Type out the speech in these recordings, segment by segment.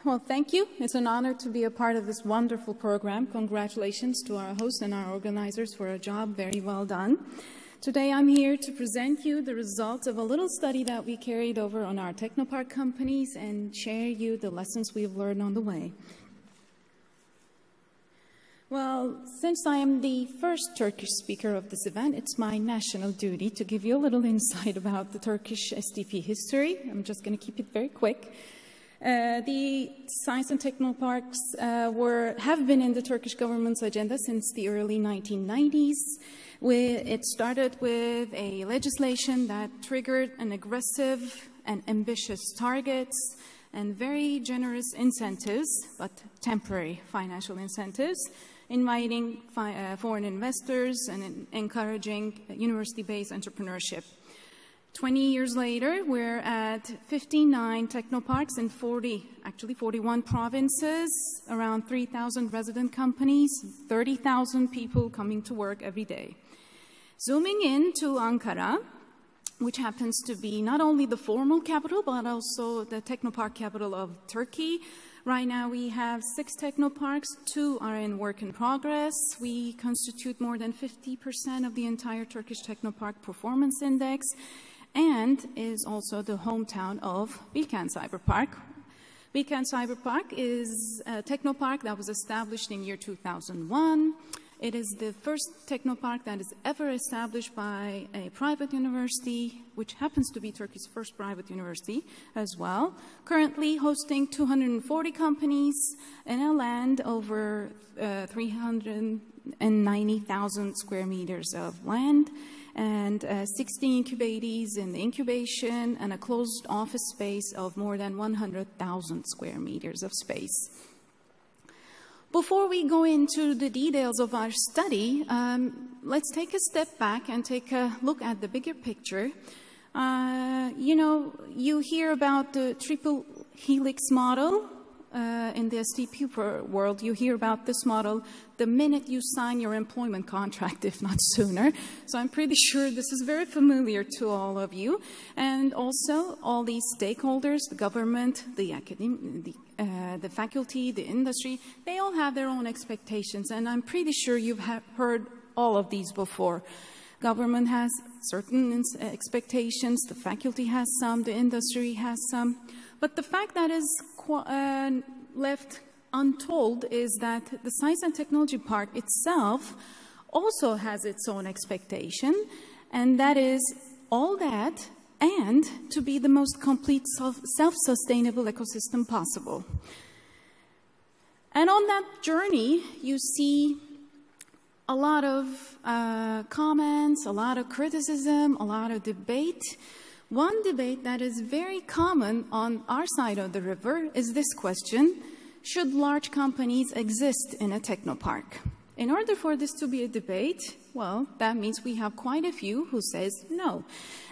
Well, thank you. It's an honor to be a part of this wonderful program. Congratulations to our hosts and our organizers for a job very well done. Today I'm here to present you the results of a little study that we carried over on our Technopark companies and share you the lessons we've learned on the way. Well, since I am the first Turkish speaker of this event, it's my national duty to give you a little insight about the Turkish SDP history. I'm just going to keep it very quick. The science and technoparks have been in the Turkish government's agenda since the early 1990s. It started with a legislation that triggered an aggressive and ambitious targets and very generous incentives, but temporary financial incentives, inviting foreign investors and encouraging university-based entrepreneurship. 20 years later, we're at 59 technoparks in 41 provinces, around 3,000 resident companies, 30,000 people coming to work every day. Zooming in to Ankara, which happens to be not only the formal capital, but also the technopark capital of Turkey. Right now we have 6 technoparks, 2 are in work in progress. We constitute more than 50% of the entire Turkish Technopark Performance Index and is also the hometown of Bilkent Cyberpark. Bilkent Cyberpark is a technopark that was established in year 2001. It is the first technopark that is ever established by a private university, which happens to be Turkey's first private university as well. Currently hosting 240 companies in a land over 390,000 square meters of land, and 60 incubators in the incubation, and a closed office space of more than 100,000 square meters of space. Before we go into the details of our study, let's take a step back and take a look at the bigger picture. You hear about the triple helix model in the SDP world. You hear about this model the minute you sign your employment contract, if not sooner. So I'm pretty sure this is very familiar to all of you. And also all these stakeholders, the government, the academy, the faculty, the industry, they all have their own expectations. And I'm pretty sure you've heard all of these before. Government has certain expectations, the faculty has some, the industry has some. But the fact that is left untold is that the Science and Technology Park itself also has its own expectation, and that is all that and to be the most complete self-sustainable ecosystem possible. And on that journey, you see a lot of comments, a lot of criticism, a lot of debate. One debate that is very common on our side of the river is this question: should large companies exist in a technopark? In order for this to be a debate, well, that means we have quite a few who says no.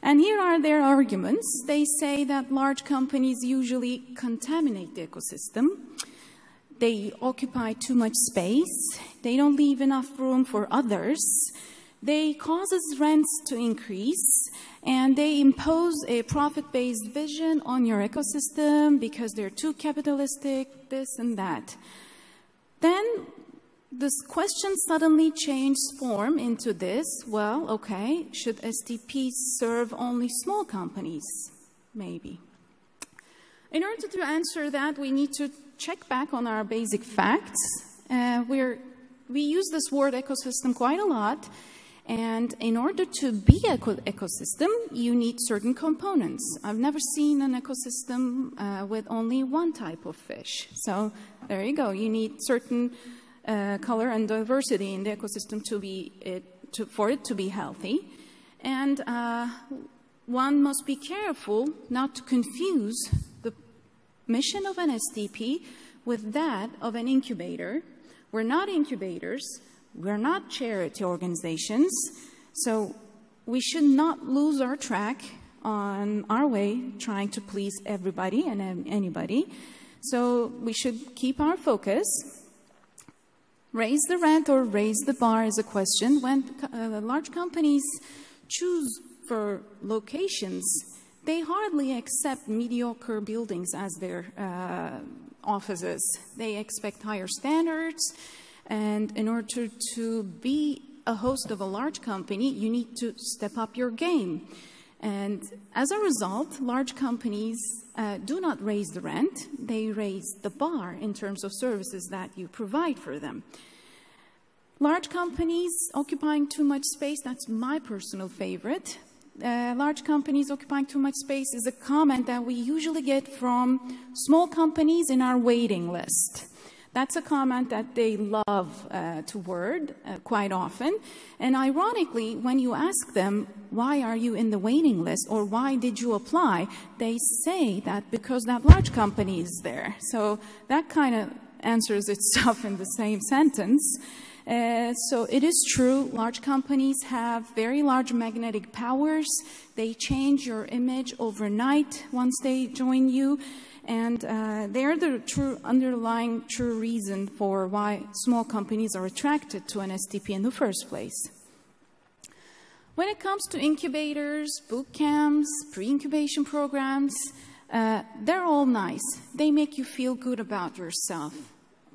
And here are their arguments. They say that large companies usually contaminate the ecosystem. They occupy too much space. They don't leave enough room for others. They cause rents to increase, and they impose a profit-based vision on your ecosystem because they're too capitalistic, this and that. Then this question suddenly changed form into this: well, okay, should SDP serve only small companies? Maybe. In order to answer that, we need to check back on our basic facts. We use this word ecosystem quite a lot. And in order to be an ecosystem, you need certain components. I've never seen an ecosystem with only one type of fish. So there you go. You need certain color and diversity in the ecosystem for it to be healthy. And one must be careful not to confuse the mission of an SDP with that of an incubator. We're not incubators. We're not charity organizations, so we should not lose our track on our way trying to please everybody and anybody. So we should keep our focus. Raise the rent or raise the bar is a question. When large companies choose for locations, they hardly accept mediocre buildings as their offices. They expect higher standards, and in order to be a host of a large company, you need to step up your game. And as a result, large companies do not raise the rent, they raise the bar in terms of services that you provide for them. Large companies occupying too much space, that's my personal favorite. Large companies occupying too much space is a comment that we usually get from small companies in our waiting list. That's a comment that they love to word quite often. And ironically, when you ask them, why are you in the waiting list or why did you apply, they say that because that large company is there. So that kind of answers itself in the same sentence. So it is true, large companies have very large magnetic powers. They change your image overnight once they join you. And they're the underlying true reason for why small companies are attracted to an STP in the first place. When it comes to incubators, boot camps, pre-incubation programs, they're all nice. They make you feel good about yourself.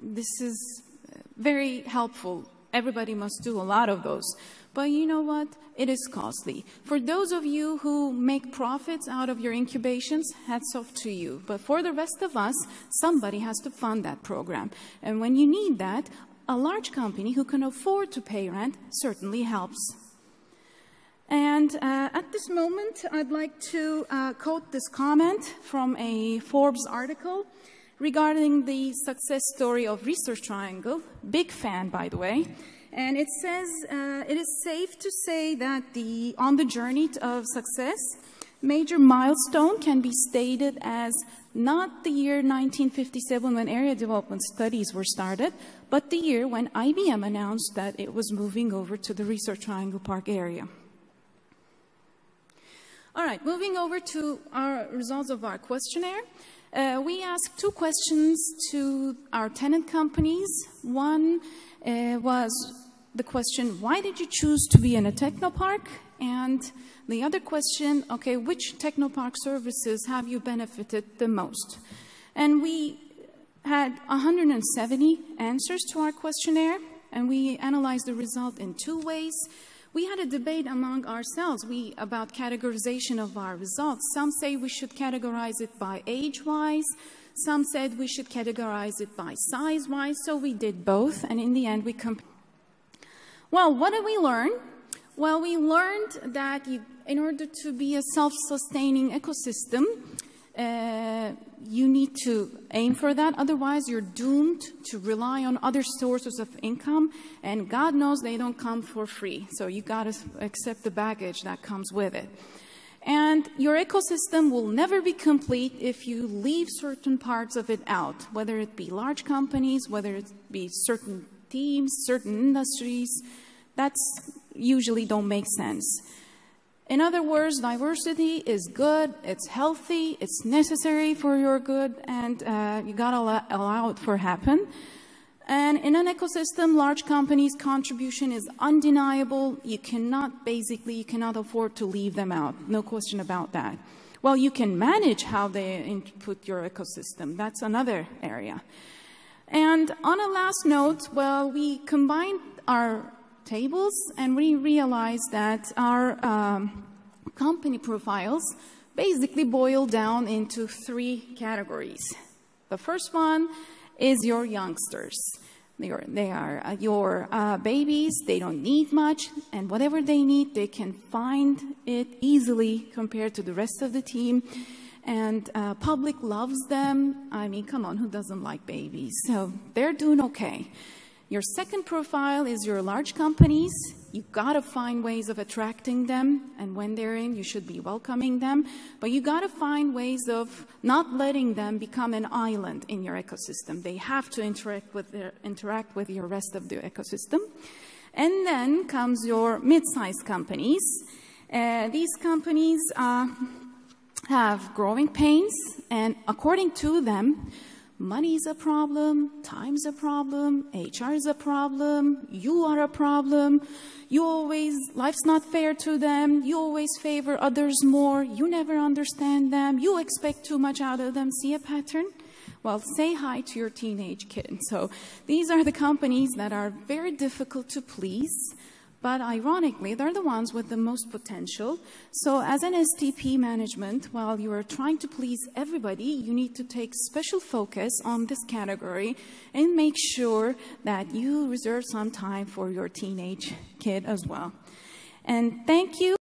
This is very helpful. Everybody must do a lot of those. But you know what? It is costly. For those of you who make profits out of your incubations, hats off to you. But for the rest of us, somebody has to fund that program. And when you need that, a large company who can afford to pay rent certainly helps. And at this moment, I'd like to quote this comment from a Forbes article regarding the success story of Research Triangle. Big fan, by the way. And it says, it is safe to say that on the journey of success, major milestone can be stated as not the year 1957 when area development studies were started, but the year when IBM announced that it was moving over to the Research Triangle Park area. All right, moving over to our results of our questionnaire. We asked 2 questions to our tenant companies. One was the question, why did you choose to be in a technopark? And the other question, okay, which technopark services have you benefited the most? And we had 170 answers to our questionnaire, and we analyzed the result in 2 ways. We had a debate among ourselves about categorization of our results. Some say we should categorize it by age-wise. Some said we should categorize it by size-wise. So we did both, and in the end, we compared. Well, what did we learn? Well, we learned that in order to be a self-sustaining ecosystem, you need to aim for that. Otherwise, you're doomed to rely on other sources of income, and God knows they don't come for free. So you got to accept the baggage that comes with it. And your ecosystem will never be complete if you leave certain parts of it out, whether it be large companies, whether it be certain teams, certain industries. That usually don't make sense. In other words, diversity is good, it's healthy, it's necessary for your good, and you gotta allow it to happen. And in an ecosystem, large companies' contribution is undeniable. You cannot afford to leave them out. No question about that. Well, you can manage how they input your ecosystem. That's another area. And on a last note, well, we combined our tables and we realized that our company profiles basically boil down into 3 categories. The first one is your youngsters. They are your babies. They don't need much, and whatever they need, they can find it easily compared to the rest of the team. And public loves them. I mean, come on, who doesn't like babies? So they're doing okay. Your second profile is your large companies. You've got to find ways of attracting them, and when they're in, you should be welcoming them. But you got to find ways of not letting them become an island in your ecosystem. They have to interact with your rest of the ecosystem. And then comes your mid-sized companies. These companies have growing pains, and according to them, money is a problem, time's a problem, HR is a problem, you are a problem, life's not fair to them, you always favor others more, you never understand them, you expect too much out of them. See a pattern? Well, say hi to your teenage kid. So these are the companies that are very difficult to please, but ironically, they're the ones with the most potential. So as an STP management, while you are trying to please everybody, you need to take special focus on this category and make sure that you reserve some time for your teenage kid as well. And thank you.